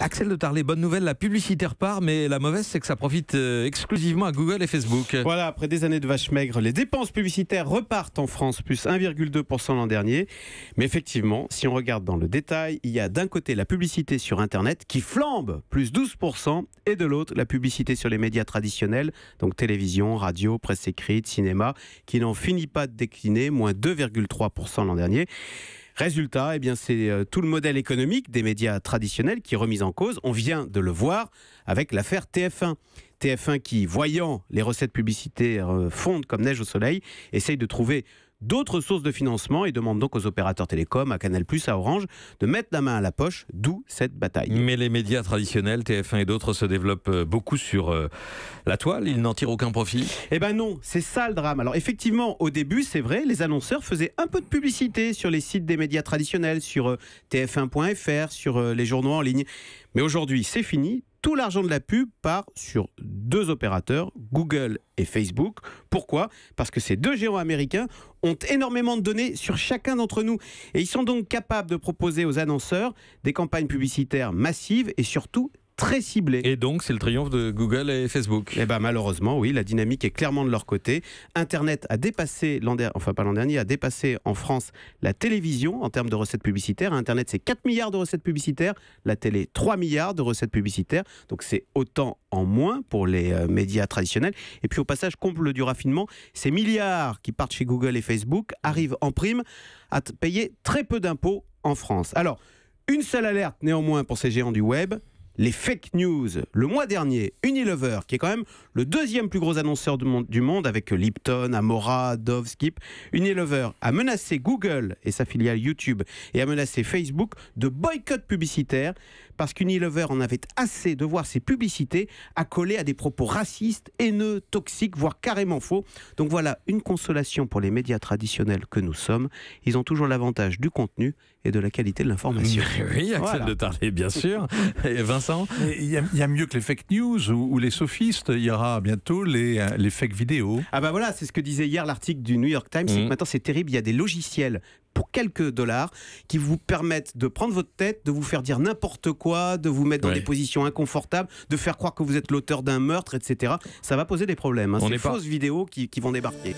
Axel de Tarlet, bonne nouvelle, la publicité repart, mais la mauvaise, c'est que ça profite exclusivement à Google et Facebook. Voilà, après des années de vaches maigres, les dépenses publicitaires repartent en France, plus 1,2% l'an dernier. Mais effectivement, si on regarde dans le détail, il y a d'un côté la publicité sur Internet qui flambe, plus 12%, et de l'autre, la publicité sur les médias traditionnels, donc télévision, radio, presse écrite, cinéma, qui n'en finit pas de décliner, moins 2,3% l'an dernier. Résultat, eh bien, c'est tout le modèle économique des médias traditionnels qui est remis en cause. On vient de le voir avec l'affaire TF1. TF1 qui, voyant les recettes publicitaires fondre comme neige au soleil, essaye de trouver d'autres sources de financement et demande donc aux opérateurs télécoms, à Canal+, à Orange, de mettre la main à la poche, d'où cette bataille. Mais les médias traditionnels, TF1 et d'autres, se développent beaucoup sur la toile. Ils n'en tirent aucun profit. Eh ben non, c'est ça le drame. Alors effectivement, au début, c'est vrai, les annonceurs faisaient un peu de publicité sur les sites des médias traditionnels, sur tf1.fr, sur les journaux en ligne. Mais aujourd'hui, c'est fini. Tout l'argent de la pub part sur deux opérateurs, Google et Facebook. Pourquoi ? Parce que ces deux géants américains ont énormément de données sur chacun d'entre nous. Et ils sont donc capables de proposer aux annonceurs des campagnes publicitaires massives et surtout très ciblées. Et donc, c'est le triomphe de Google et Facebook. Eh ben malheureusement, oui, la dynamique est clairement de leur côté. Internet a dépassé, a dépassé en France la télévision en termes de recettes publicitaires. Internet, c'est 4 milliards de recettes publicitaires. La télé, 3 milliards de recettes publicitaires. Donc c'est autant en moins pour les médias traditionnels. Et puis au passage, comble du raffinement, ces milliards qui partent chez Google et Facebook arrivent en prime à payer très peu d'impôts en France. Alors, une seule alerte néanmoins pour ces géants du web. Les fake news. Le mois dernier, Unilever, qui est quand même le deuxième plus gros annonceur du monde avec Lipton, Amora, Dove, Skip, Unilever a menacé Google et sa filiale YouTube et a menacé Facebook de boycott publicitaire parce qu'Unilever en avait assez de voir ses publicités accolées à des propos racistes, haineux, toxiques, voire carrément faux. Donc voilà, une consolation pour les médias traditionnels que nous sommes. Ils ont toujours l'avantage du contenu et de la qualité de l'information. Oui, Axel de Tarlet, bien sûr. Et Vincent ? Il y a mieux que les fake news ou les sophistes. Il y aura bientôt les fake vidéos. Ah bah voilà, c'est ce que disait hier l'article du New York Times. C'est que maintenant c'est terrible, il y a des logiciels pour quelques dollars qui vous permettent de prendre votre tête, de vous faire dire n'importe quoi, de vous mettre dans des positions inconfortables, de faire croire que vous êtes l'auteur d'un meurtre, etc. Ça va poser des problèmes. Hein. C'est des fausses vidéos qui vont débarquer.